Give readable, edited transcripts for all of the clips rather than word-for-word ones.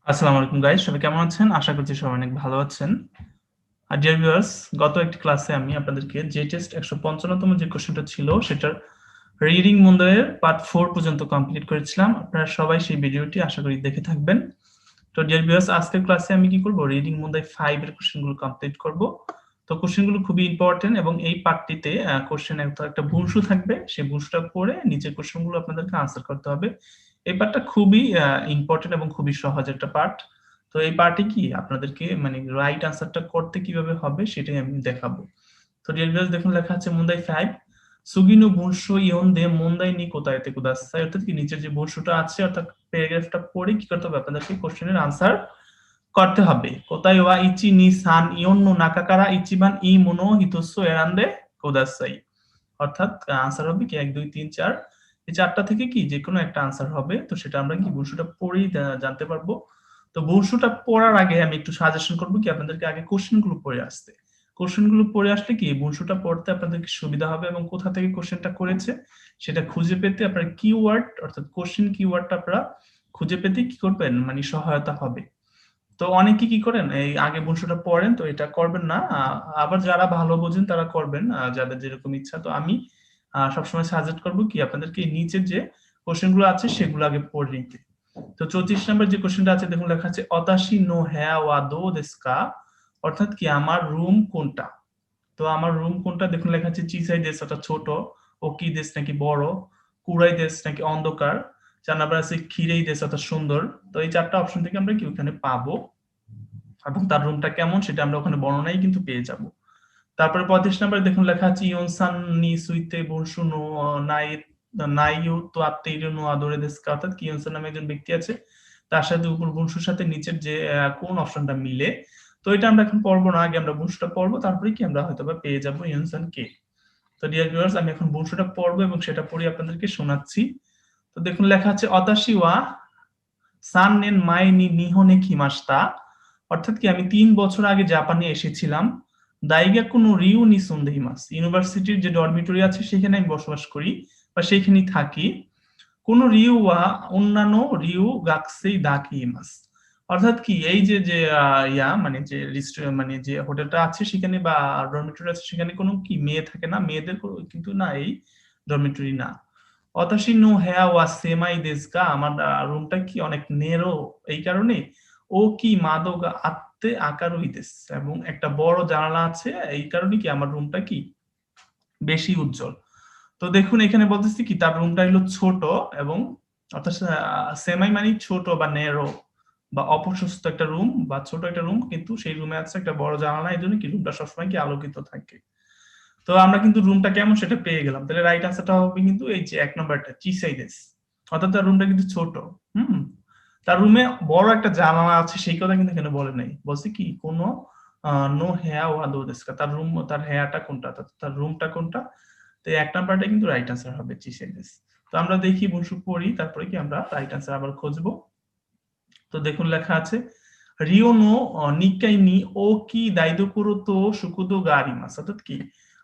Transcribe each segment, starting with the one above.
আসসালামু আলাইকুম গাইস, সবাই কেমন আছেন? আশা করছি সবাই অনেক ভালো আছেন। আর ডিয়ার ভিউয়ার্স, গত একটি ক্লাসে আমি আপনাদেরকে J.Test 155তম যে কোশ্চেনটা ছিল সেটার রিডিং মূল্যায়নের পার্ট 4 পর্যন্ত কমপ্লিট করেছিলাম। আপনারা সবাই সেই ভিডিওটি আশা করি দেখে থাকবেন। তো ডিয়ার ভিউয়ার্স, আজকের ক্লাসে আমি কি করব, রিডিং মূল্যায় 5 এর কোশ্চেনগুলো কমপ্লিট করব। তো কোশ্চেনগুলো খুবই ইম্পর্টেন্ট এবং এই পার্টটিতে কোশ্চেন একটা ভুলসু থাকবে, সেই ভুলসুটা পড়ে নিচের কোশ্চেনগুলো আপনাদেরকে আনসার করতে হবে। এই পার্টটা খুবই ইম্পর্টেন্ট এবং খুবই সহজ একটা পার্ট। তো এই পার্টে কি আপনাদেরকে মানে রাইট আনসারটা করতে কিভাবে হবে সেটাই আমি দেখাবো। তো ডিয়ার ভিউয়ার্স, দেখুন লেখা আছে মুন্দাই 5 সুগিনো বুনশো ইয়ন্দে মুন্দাই নি কোতায়তে কুদাসাই, অর্থাৎ কি নিচের যে বুনশোটা আছে অর্থাৎ প্যারাগ্রাফটা পড়ে কি করতে হবে, আপনাদেরকে কোশ্চেনের আনসার করতে হবে। কোতাই ওয়া ইচি নি সান ইয়ন্নো নাকাকারা ইচিবান ই মোনো হিতোসো এরান্দে কুদাসাই, অর্থাৎ আনসার হবে কি 1 2 3 4, এই চারটা থেকে কি যে কোনো একটা আনসার হবে। তো সেটা আমরা কি বংশুটা পড়েই জানতে পারবো। তো বংশুটা পড়ার আগে আমি একটু সাজেশন করবো কি আপনাদেরকে আগে কোশ্চেনগুলো পড়ে আসতে। কোশ্চেনগুলো পড়ে আসলে কি বংশুটা পড়তে আপনাদেরকে সুবিধা হবে এবং কোথা থেকে কোশ্চেনটা করেছে সেটা খুঁজে পেতে আপনার কিওয়ার্ড অর্থাৎ কোশ্চেন কিওয়ার্ডটা আপনারা খুঁজে পেতে কি করবেন মানে সহায়তা হবে। তো অনেকে কি করেন এই আগে বংশটা পড়েন, তো এটা করবেন না। আবার যারা ভালো বোঝেন তারা করবেন, যাদের যেরকম ইচ্ছা। তো আমি সবসময় সাজেস্ট করবো কি আপনাদেরকে এই নিচের যে কোশ্চেন গুলো আছে সেগুলো আগে পড়ে নিতে। তো 34 নম্বর যে কোশ্চেনটা আছে দেখুন লেখা আছে অতাশি নো হ্যা ওয়া দো দেস্কা, অর্থাৎ কি আমার রুম কোনটা। তো আমার রুম কোনটা দেখুন লেখা আছে চিসাই দেশ অর্থাৎ ছোট, ওকি দেশ নাকি বড়, কুরাই দেশ নাকি অন্ধকার, 4 নাম্বার আছে খিরেই দেশ অর্থাৎ সুন্দর। তো এই চারটা অপশন থেকে আমরা কি ওখানে পাবো এবং তার রুমটা কেমন সেটা আমরা ওখানে বর্ণনাই কিন্তু পেয়ে যাব। তারপরে 35 নম্বরে দেখুন লেখা আছে ইয়নসান নি সুইতে বনশু নো নাই নাইও তো আত্মেইরো নো আদরে দেস্কা, অর্থাৎ কি ইয়নসান নামে একজন ব্যক্তি আছে, তার সাথে উপর বনশুর সাথে নিচের যে কোন অপশনটা মিলে। তো এটা আমরা এখন পড়বো না, আগে আমরা বনশুটা পড়বো, তারপরে কি আমরা হয়তোবা পেয়ে যাবো ইয়নসান কে। তো ডিয়ার ভিউয়ার্স, আমি এখন বনশুটা পড়বো এবং সেটা পড়ে আপনাদেরকে শোনাচ্ছি। তো দেখুন লেখা আছে অতাশি ওয়া সান নেন মাই নি নিহনে খিমাস্তা, অর্থাৎ কি আমি 3 বছর আগে জাপানে এসেছিলাম। দাইগা কোনো রিউ নি সুন্দেহিমাস, ইউনিভার্সিটির যে ডরমিটরি আছে সেখানে আমি বসবাস করি বা সেখানেই থাকি। কোন রিউ ওয়া অন্যান্য রিউ গাকসেই দাকিমাস, অর্থাৎ কি এই যে যে মানে যে মানে যে হোটেলটা আছে সেখানে বা ডরমিটরি আছে সেখানে কোনো কি মেয়ে থাকে না, মেয়েদের কিন্তু না এই ডরমিটরি না। অতাশি নো হ্যা ওয়া সেমাই দেশগা, আমার রুমটা কি অনেক নেরো, এই কারণে ও কি মাদক আত্মে আকার হইতেস, এবং একটা বড় জানালা আছে এই কারণে কি আমার রুমটা কি বেশি উজ্জ্বল। তো দেখুন এখানে বলতেছি কি তার রুমটা হলো ছোট এবং অর্থাৎ সেমাই মানে ছোট বা নেরো বা অপ্রশস্ত একটা রুম বা ছোট একটা রুম, কিন্তু সেই রুমে আছে একটা বড় জানালা, এই জন্য কি রুমটা সবসময় কি আলোকিত থাকে। তো আমরা কিন্তু রুমটা কেমন সেটা পেয়ে গেলাম, তাহলে রাইট আনসারটা হবে কিন্তু এই যে 1 নম্বরটা চিসাইদেস, অর্থাৎ তার রুমটা কিন্তু ছোট। হুম, তার রুমে বড় একটা জানালা আছে সেই কথা কিন্তু এখানে বলে নাই, বলছে কি কোনো নো হেয়া ওয়া দো দেস্কা, তার রুম তার হেয়াটা কোনটা তার রুমটা কোনটা। তো 1 নম্বরটা কিন্তু রাইট আনসার হবে চিসাইদেস। তো আমরা দেখি বসু পড়ি, তারপরে কি আমরা রাইট আনসার আবার খুঁজবো। তো দেখুন লেখা আছে রিও নো নিকাই নি ও কি দাইদোকুরো তো সুকুদো গারিমাস, অর্থাৎ কি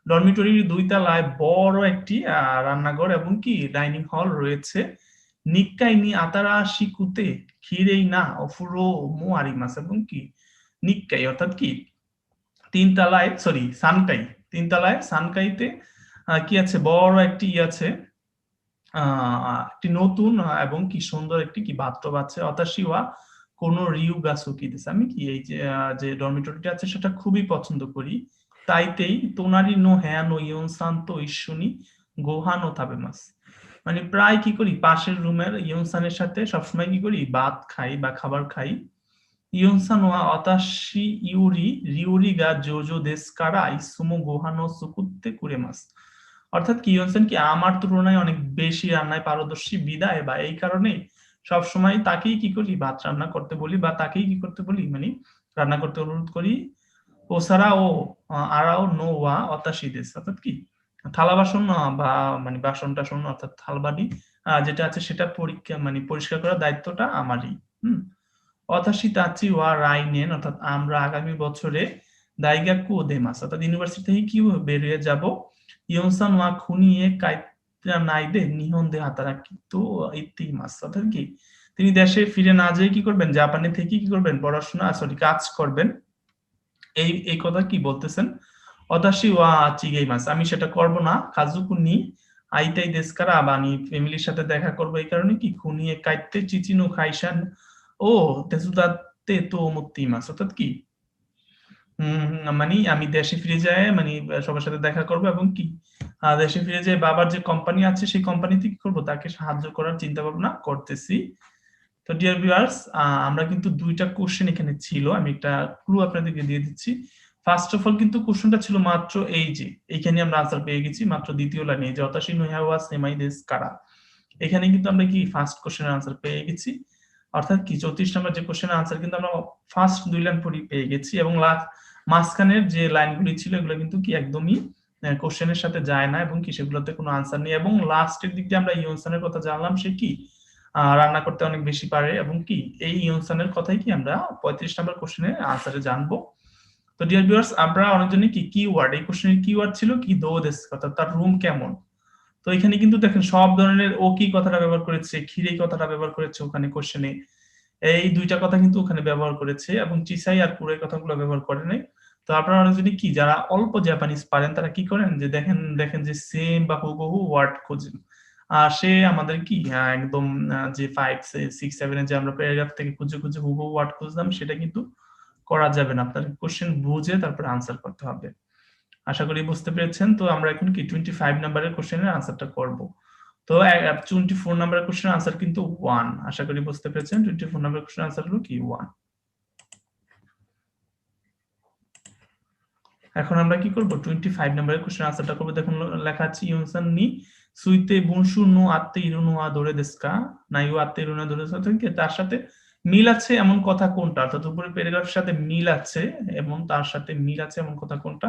ডরমিটরির 2 তলায় বড় একটি রান্নাঘর এবং কি ডাইনিং হল রয়েছে। নিকাই নি আতারা শিকুতে খিরেই না অফুরো মো আরিমাস, এবং কি নিকাই অর্থাৎ কি 3 তলায় সরি সানকাই, 3 তলায় সানকাইতে কি আছে বড় একটি আছে একটি নতুন এবং কি সুন্দর একটি কি বাথটব আছে। অতাশিওয়া কোন রিউ গাছুকি দিছে, আমি কি এই যে যে ডরমিটরিটা আছে সেটা খুবই পছন্দ করি। তাইতেই তোনারি নো হ্যা নো ইয়ন শান্ত ইস্যুনি গোহা নো তাবেমাস, মানে প্রায় কি করি পাশের রুমের ইয়নসানের সাথে সবসময় কি করি ভাত খাই বা খাবার খাই। ইয়নসান ওয়া অতাশি ইউরি রিউরি গা জোজো দেস্কারা ইসুমো গোহানো সুকুত্তে কুরেমাস, অর্থাৎ কি ইয়নসেন কি আমার তুলনায় অনেক বেশি রান্নায় পারদর্শী বিদায় বা এই কারণে সব সময় তাকেই কি করি ভাত রান্না করতে বলি বা তাকেই কি করতে বলি মানে রান্না করতে অনুরোধ করি। ওসারা ও আরাও নো ওয়া অতাশি দেশ, অর্থাৎ কি থালা বাসন বা মানে বাসন টাসন অর্থাৎ থালবাড়ি যেটা আছে সেটা পরীক্ষা মানে পরিষ্কার করার দায়িত্বটা আমারই। হুম, অতাশি তাচি ওয়া রাইনেন, অর্থাৎ আমরা আগামী বছরে দাইগাকু দেমাস, অর্থাৎ ইউনিভার্সিটি থেকে কি বেরিয়ে যাব। ইয়নসান ওয়া খুনিয়ে কাইতা নাইদে নিহন দে হাতারাকি তো ইত্তিমাস, অর্থাৎ কি তিনি দেশে ফিরে না যেয়ে কি করবেন, জাপানে থেকে কি করবেন, পড়াশোনা কাজ করবেন। এই কথা কি বলতেছেন, অতাশি ওয়া চিগেইমাস, আমি সেটা করব না, কাজুকু নি আইতাই দেসকারা, আমি ফ্যামিলির সাথে দেখা করব এই কারণে কি, খুনিয়ে কাইতে চিচিনো খাইসান ও তেসুদাতে তো মুত্তিমাস, অর্থাৎ কি মানে আমি দেশে ফিরে যাই, মানে সবার সাথে দেখা করব এবং কি দেশে ফিরে যাই বাবার যে কোম্পানি আছে সেই কোম্পানিতে কি করব, তাকে সাহায্য করার চিন্তা ভাবনা করতেছি। তো ডিয়ার ভিউয়ার্স, আমরা কিন্তু দুইটা কোশ্চেন এখানে ছিল, আমি একটা ক্লু আপনাদেরকে দিয়ে দিচ্ছি। ফার্স্ট অফ অল কিন্তু কোশ্চেনটা ছিল মাত্র এই যে এইখানে আমরা আনসার পেয়ে গেছি মাত্র দ্বিতীয় লাইনে, যে অতাশি নো হ্যাওয়া সেমাই দেস কারা, এখানে কিন্তু আমরা কি ফার্স্ট কোশ্চেনের আনসার পেয়ে গেছি। অর্থাৎ কি 34 নম্বর যে কোশ্চেনের আনসার কিন্তু আমরা ফার্স্ট দুই লাইন পড়ি পেয়ে গেছি, এবং মাঝখানের যে লাইনগুলি ছিল এগুলো কিন্তু কি একদমই কোশ্চেনের সাথে যায় না, এবং কি সেগুলোতে কোনো আনসার নেই। এবং লাস্টের দিক দিয়ে আমরা ইয়নসানের কথা জানলাম, সে কি রান্না করতে অনেক বেশি পারে, এবং কি এই ইয়নসানের কথাই কি আমরা 35 নম্বর কোশ্চেনের আনসারে জানবো। তো ডিয়ার ভিউয়ার্স, আমরা অনেকজনই কি কিওয়ার্ড, এই কোশ্চেনের কিওয়ার্ড ছিল কি দো দেশ, অর্থাৎ তার রুম কেমন। তো এখানে কিন্তু দেখেন সব ধরনের ও কি কথাটা ব্যবহার করেছে, খিরে কথাটা ব্যবহার করেছে ওখানে কোশ্চেনে, এই দুইটা কথা কিন্তু ওখানে ব্যবহার করেছে, এবং চিসাই আর কুরের কথাগুলো ব্যবহার করে নাই। তো আপনারা অনেকজনই কি যারা অল্প জাপানিজ পারেন তারা কি করেন, যে দেখেন দেখেন যে সেম বা হুবহু ওয়ার্ড খোঁজেন। আর সে আমাদের কি একদম যে 5 6 7 এ যে আমরা প্যারাগ্রাফ থেকে খুঁজে খুঁজে হুবহু ওয়ার্ড খুঁজলাম, সেটা কিন্তু করা যাবে না, আপনার কোশ্চেন বুঝে তারপর আনসার করতে হবে। আশা করি বুঝতে পেরেছেন। তো আমরা এখন কি 25 নাম্বারের কোশ্চেনের আনসারটা করব। তো 24 নাম্বারের কোশ্চেনের আনসার কিন্তু 1, আশা করি বুঝতে পেরেছেন। 24 নাম্বারের কোশ্চেনের আনসার হলো কি 1। এখন আমরা কি করব, 25 নাম্বারের কোশ্চেন আনসারটা করব। দেখুন লেখা আছে ইউনসান নি সুইতে বুনশু নো আত্তে ইরুনো আ দোরে দেস্কা, নাইও আত্তে ইরুনো দোরে দেস্কা, ঠিক আছে, তার সাথে মিল আছে এমন কথা কোনটা, অর্থাৎ উপরের প্যারাগ্রাফের সাথে মিল আছে এবং তার সাথে মিল আছে এমন কথা কোনটা।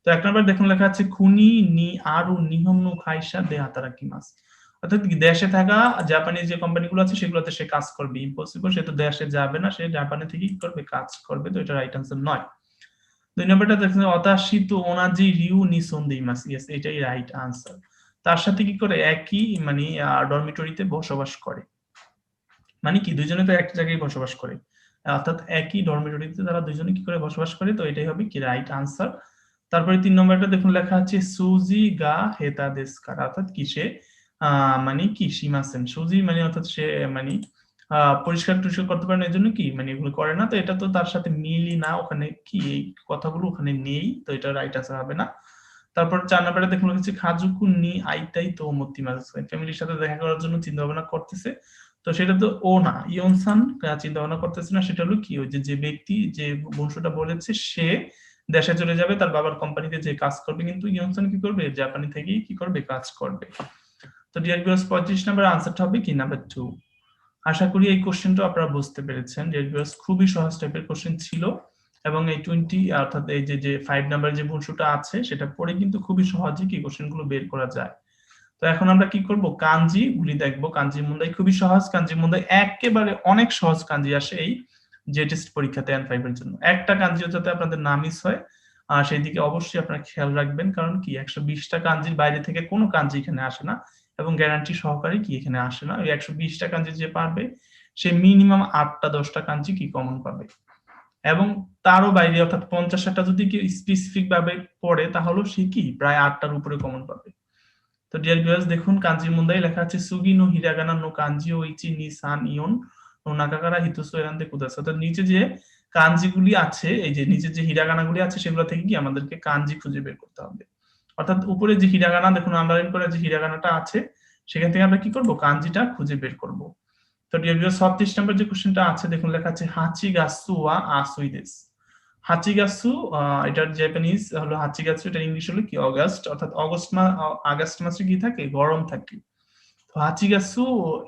তো এক নম্বর দেখুন লেখা আছে খুনি নি আরু নিহন্নু খাইসা দে হাতারাকিমাস, অর্থাৎ দেশে থাকা জাপানি যে কোম্পানিগুলো আছে সেগুলোতে সে কাজ করবে, ইম্পসিবল, সে তো দেশে যাবে না, সে জাপানে থেকে কি করবে, কাজ করবে। তো এটা রাইট আনসার নয়। দুই নম্বরটা দেখছেন অতাশি তো ওনাজি রিউ নিসন্দেইমাস, ইয়েস এটাই রাইট আনসার। তার সাথে কি করে একই মানে ডরমিটরিতে বসবাস করে, মানে কি দুইজনে তো এক জায়গায় বসবাস করে, অর্থাৎ একই ডরমিটরিতে তারা দুইজনে কি করে বসবাস করে। তো এটাই হবে কি রাইট আনসার। তারপরে 3 নম্বরটা দেখুন লেখা আছে সুজি গা হেতা দেস্কার, অর্থাৎ কি সে মানে কি সীমাসেন, সুজি মানে অর্থাৎ সে মানে পরিষ্কার টরিষ্কার করতে পারে না, এজন্য কি মানে এগুলো করে না। তো এটা তো তার সাথে মিলই না, ওখানে কি এই কথাগুলো ওখানে নেই, তো এটা রাইট আনসার হবে না। তারপর 4 নম্বরে দেখুন হচ্ছে খাজুকু নি আইতাই তো মতিমাস, ফ্যামিলির সাথে দেখা করার জন্য চিন্তা ভাবনা করতেছে। তো সেটা তো ও না, ইয়নসান চিন্তা ভাবনা করতেছে না, সেটা হলো কি ওই যে ব্যক্তি যে বংশটা বলেছে সে দেশে চলে যাবে তার বাবার কোম্পানিতে যে কাজ করবে, কিন্তু ইয়নসান কি করবে, জাপানি থেকেই কি করবে, কাজ করবে। তো ডিয়ার ভিউয়ার্স 35 নম্বরের আনসারটা হবে কি নাম্বার 2। আশা করি এই কোশ্চেনটা আপনারা বুঝতে পেরেছেন। ডিয়ার ভিউয়ার্স খুবই সহজ টাইপের কোশ্চেন ছিল, এবং এই 20 অর্থাৎ এই যে 5 নাম্বার যে বংশটা আছে সেটা পড়ে কিন্তু খুবই সহজে কি কোশ্চেনগুলো বের করা যায়। তো এখন আমরা কি করব, কাঞ্জি গুলি দেখবো। কাঞ্জি মুন্দাই খুবই সহজ, কাঞ্জি মুন্দাই একেবারে অনেক সহজ কাঞ্জি আসে এই জে টেস্ট পরীক্ষাতে N5 এর জন্য। একটা কাঞ্জিও যাতে আপনাদের না মিস হয় সেই দিকে অবশ্যই আপনারা খেয়াল রাখবেন, কারণ কি 120টা কাঞ্জির বাইরে থেকে কোনো কাঞ্জি এখানে আসে না, এবং গ্যারান্টি সহকারে কি এখানে আসে না। ওই 120টা কাঞ্জি যে পারবে সে মিনিমাম 8টা 10টা কাঞ্জি কি কমন পাবে, এবং তারও বাইরে অর্থাৎ 50টা যদি কেউ স্পেসিফিক ভাবে পড়ে তাহলে সে কি প্রায় 8টার উপরে কমন পাবে। তো ডিয়ার ভিউয়ার্স দেখুন কাঞ্জি মুন্দাই লেখা আছে সুগি নো হিরাগানা নো কাঞ্জি ও ইচি নি সান ইয়ন নো নাকাকারা হিতোসো এরান্তে কুদাসা, অর্থাৎ নিচে যে কাঞ্জিগুলি আছে, এই যে নিচে যে হিরাগানাগুলি আছে সেগুলো থেকে কি আমাদেরকে কাঞ্জি খুঁজে বের করতে হবে। অর্থাৎ উপরে যে হিরাগানা দেখুন আন্ডারলাইন করে যে হিরাগানাটা আছে সেখান থেকে আমরা কি করব, কাঞ্জিটা খুঁজে বের করব। তো ডিয়ার ভিউয়ার্স 36 নম্বর যে কোশ্চেনটা আছে দেখুন লেখা আছে হাচিগাসু ওয়া আসুইদেস। হাচিগাসু এটার জাপানিজ হলো হাচিগাসু, এটা ইংলিশ হলো কি অগাস্ট, অর্থাৎ আগস্ট মাসে কি থাকে, গরম থাকে। তো হাচিগাসু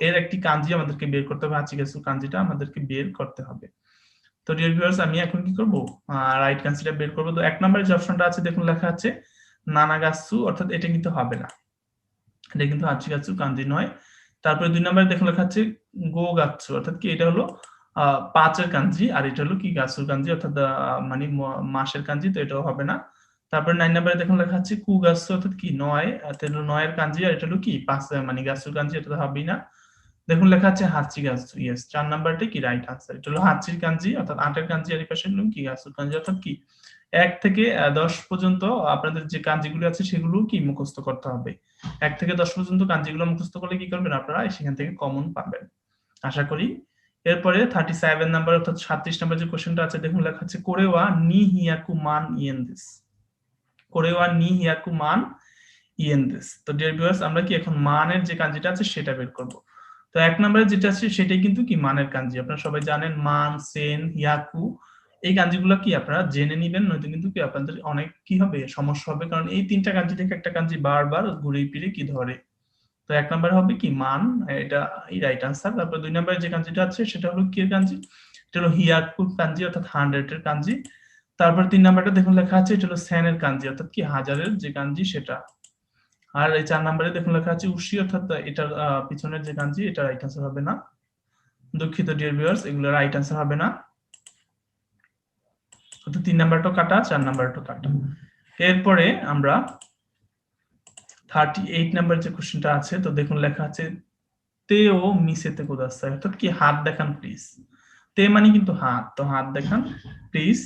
এর একটি কাঞ্জি আমাদেরকে বের করতে হবে, হাচিগাসু কাঞ্জিটা আমাদেরকে বের করতে হবে। তো ডিয়ার ভিউয়ার্স আমি এখন কি করব, রাইট কাঞ্জিটা বের করব। তো 1 নম্বরের যে অপশনটা আছে দেখুন লেখা আছে নানাগাসু, অর্থাৎ এটা কিন্তু হবে না, এটা কিন্তু হাচিগাসু কাঞ্জি নয়। তারপরে 2 নম্বরে দেখুন লেখা আছে গোগাচ্ছু, অর্থাৎ কি এটা হলো পাঁচের কাঞ্জি, আর এটা হলো কি গাছুর কাঞ্জি, অর্থাৎ মানে মাসের কাঞ্জি, তো এটাও হবে না। তারপরে 9 নম্বরে দেখুন লেখা আছে কুগাচ্ছু, অর্থাৎ কি নয়, এটা হলো নয়ের কাঞ্জি, আর এটা হলো কি পাঁচ মানে গাছুর কাঞ্জি, এটা তো হবেই না। দেখুন লেখা আছে হাচি গাছু, ইয়েস 4 নাম্বারটা কি রাইট আনসার। এটা হলো হাচির কাঞ্জি অর্থাৎ 8 এর কাঞ্জি, আর এই পাশে হলো কি গাছুর কাঞ্জি অর্থাৎ কি 1 থেকে 10 পর্যন্ত আপনাদের যে কাঞ্জিগুলো আছে সেগুলো কি মুখস্থ করতে হবে। 1 থেকে 10 পর্যন্ত কাঞ্জিগুলো মুখস্থ করলে কি করবেন আপনারা সেখান থেকে কমন পাবেন আশা করি। এরপরে 37 নাম্বার অর্থাৎ 37 নাম্বার যে কোশ্চেনটা আছে দেখুন লেখা আছে কোরেওয়া নি হিয়াকু মান ইয়েন্দেস। কোরেওয়া নি হিয়াকু মান ইয়েন্দেস। তো ডিয়ার ভিউয়ার্স আমরা কি এখন মানের যে কাঞ্জিটা আছে সেটা বের করব। তো 1 নম্বরে যেটা আছে সেটাই কিন্তু কি মানের কাঞ্জি। আপনারা সবাই জানেন মান, সেন, হিয়াকু এই কাঞ্জিগুলো কি আপনারা জেনে নিবেন, নয়তো কিন্তু কি আপনাদের অনেক কি হবে সমস্যা হবে, কারণ এই তিনটা কাঞ্জি থেকে একটা কাঞ্জি বারবার ঘুরে ফিরে কি ধরে। তো 1 নম্বরে হবে কি মান, এটা এই রাইট আনসার। তারপর 2 নম্বরে যে কাঞ্জিটা আছে সেটা হলো কি এর কাঞ্জি, এটা হলো হিয়াকু কাঞ্জি অর্থাৎ 100 এর কাঞ্জি। তারপর 3 নাম্বারটা দেখুন লেখা আছে এটা হলো সেনের কাঞ্জি অর্থাৎ কি হাজারের যে কাঞ্জি সেটা। আর এই 4 নম্বরে দেখুন লেখা আছে উশি অর্থাৎ এটার পিছনের যে কাঞ্জি এটা রাইট আনসার হবে না, দুঃখিত ডিয়ার ভিউয়ার্স, এগুলো রাইট আনসার হবে না। তো 3 নাম্বারটা কাটা, 4 নাম্বারটা কাটা। এরপরে আমরা 38 নাম্বার যে কোশ্চেনটা আছে, তো দেখুন লেখা আছে তেও মিসেতে কুদাসাই অর্থাৎ কি হাত দেখান প্লিজ। তে মানে কিন্তু হাত, তো হাত দেখান প্লিজ।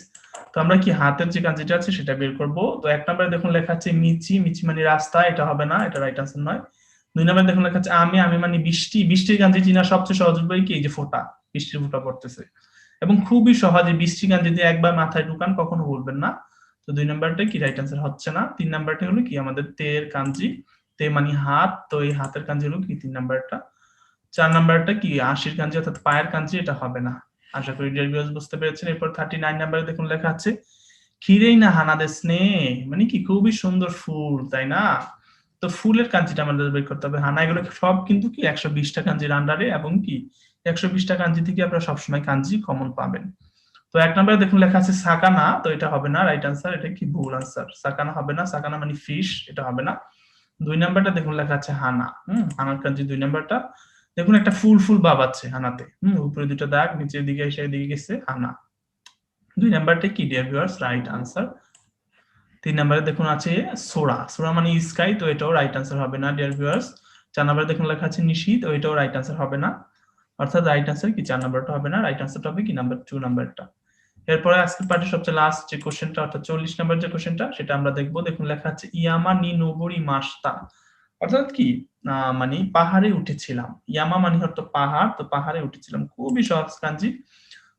তো আমরা কি হাতের যে কাঞ্জিটা আছে সেটা বের করব। তো 1 নম্বরে দেখুন লেখা আছে মিচি, মিচি মানে রাস্তা, এটা হবে না, এটা রাইট আনসার নয়। 2 নম্বরে দেখুন লেখা আছে আমি, আমি মানে বৃষ্টি, বৃষ্টির কাঞ্জি চিনা সবচেয়ে সহজ উপায় কি এই যে ফোঁটা, বৃষ্টির ফোঁটা পড়তেছে এবং খুবই সহজে বৃষ্টি কাঞ্জি দিয়ে একবার মাথায় ঢুকান কখনো বলবেন না। তো 2 নাম্বারটা কি রাইট আনসার হচ্ছে না। 3 নাম্বারটা হলো কি আমাদের তের কাঞ্জি, তে মানে হাত, তো এই হাতের কাঞ্জি হলো কি 3 নাম্বারটা। 4 নাম্বারটা কি আশির কাঞ্জি অর্থাৎ পায়ের কাঞ্জি, এটা হবে না। আশা করি ডিয়ার ভিউয়ার্স বুঝতে পেরেছেন। এরপর 39 নাম্বারে দেখুন লেখা আছে খিরেই না হানাদে স্নে মানে কি খুবই সুন্দর ফুল, তাই না? তো ফুলের কাঞ্জিটা আমাদের বের করতে হবে। হানা এগুলো সব কিন্তু কি 120টা কাঞ্জির আন্ডারে, এবং কি 120টা কাঞ্জি থেকে আপনারা সবসময় কাঞ্জি কমন পাবেন। তো 1 নম্বরে দেখুন লেখা আছে সাকানা, তো এটা হবে না রাইট আনসার, এটা কি ভুল আনসার, সাকানা হবে না, সাকানা মানে ফিশ, এটা হবে না। 2 নাম্বারটা দেখুন লেখা আছে হানা, হানার কাঞ্জি 2 নাম্বারটা। দেখুন একটা ফুল ফুল ভাব আছে হানাতে, উপরে দুটো দাগ, নিচের দিকে এসে এদিকে গেছে হানা। 2 নাম্বারটা কি ডিয়ার ভিউয়ার্স রাইট আনসার। 3 নাম্বারে দেখুন আছে সোরা, সোরা মানে স্কাই, তো এটাও রাইট আনসার হবে না ডিয়ার ভিউয়ার্স। 4 নাম্বারে দেখুন লেখা আছে নিশি, তো এটাও রাইট আনসার হবে না, অর্থাৎ রাইট আনসার কি 4 নাম্বারটা হবে না, রাইট আনসারটা হবে কি নাম্বার 2 নাম্বারটা। এরপরে আজকের পার্টের সবচেয়ে লাস্ট যে কোশ্চেনটা অর্থাৎ 40 নাম্বার যে কোশ্চেনটা সেটা আমরা দেখব। দেখুন লেখা আছে ইয়ামা নি নোবরি মাসতা অর্থাৎ কি মানে পাহাড়ে উঠেছিলাম। ইয়ামা মানে হলো পাহাড়, তো পাহাড়ে উঠেছিলাম, খুবই সহজ কাঞ্জি।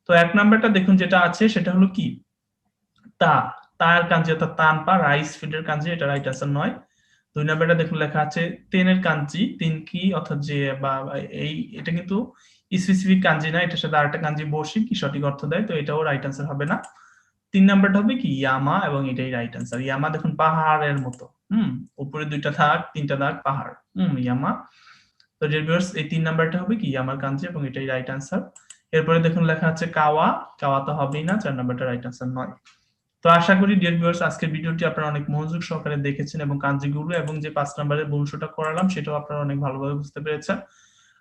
তো 1 নাম্বারটা দেখুন যেটা আছে সেটা হলো কি তা, তার কাঞ্জি অর্থাৎ তান পা রাইস ফিডের কাঞ্জি, এটা রাইট আনসার নয়। 2 নাম্বারটা দেখুন লেখা আছে তেনের কাঞ্জি, তিন কি অর্থাৎ যে বা এই এটা কিন্তু স্পেসিফিক কাঞ্জি না, এটার সাথে আরেকটা কাঞ্জি বসি কি সঠিক অর্থ দেয়, তো এটাও রাইট আনসার হবে না। 3 নাম্বারটা হবে কি ইয়ামা, এবং এটাই রাইট আনসার। ইয়ামা দেখুন পাহাড়ের মতো, উপরে দুইটা দাগ তিনটা দাগ পাহাড়, ইয়ামা। তো ডিয়ার ভিউয়ার্স এই 3 নাম্বারটা হবে কি ইয়ামার কাঞ্জি, এবং এটাই রাইট আনসার। এরপরে দেখুন লেখা আছে কাওয়া, কাওয়া তো হবেই না, 4 নাম্বারটা রাইট আনসার নয়। তো আশা করি ডিয়ার ভিউয়ার্স আজকের ভিডিওটি আপনারা অনেক মনোযোগ সহকারে দেখেছেন এবং কাঞ্জিগুলো এবং যে 5 নম্বরের বংশটা করালাম সেটাও আপনারা অনেক ভালোভাবে বুঝতে পেরেছেন।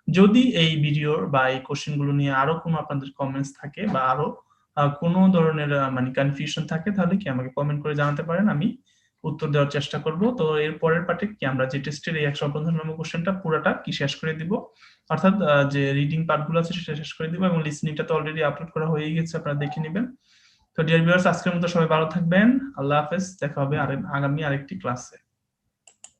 যদি এই ভিডিওর বা এই কোশ্চেনগুলো নিয়ে আরো কোনো আপনাদের কমেন্টস থাকে বা আরো কোনো ধরনের মানে কনফিউশন থাকে তাহলে কি আমাকে কমেন্ট করে জানাতে পারেন, আমি উত্তর দেওয়ার চেষ্টা করব। তো এর পরের পার্টে কি আমরা যে টেস্টের এই 155 নম্বর কোশ্চেনটা পুরোটা কি শেষ করে দিব, অর্থাৎ যে রিডিং পার্টগুলো আছে সেটা শেষ করে দিব, এবং লিসনিংটা তো অলরেডি আপলোড করা হয়ে গেছে, আপনারা দেখে নেবেন। তো ডিয়ার ভিউয়ার্স আজকের মতো সবাই ভালো থাকবেন, আল্লাহ হাফেজ, দেখা হবে আগামী আরেকটি ক্লাসে।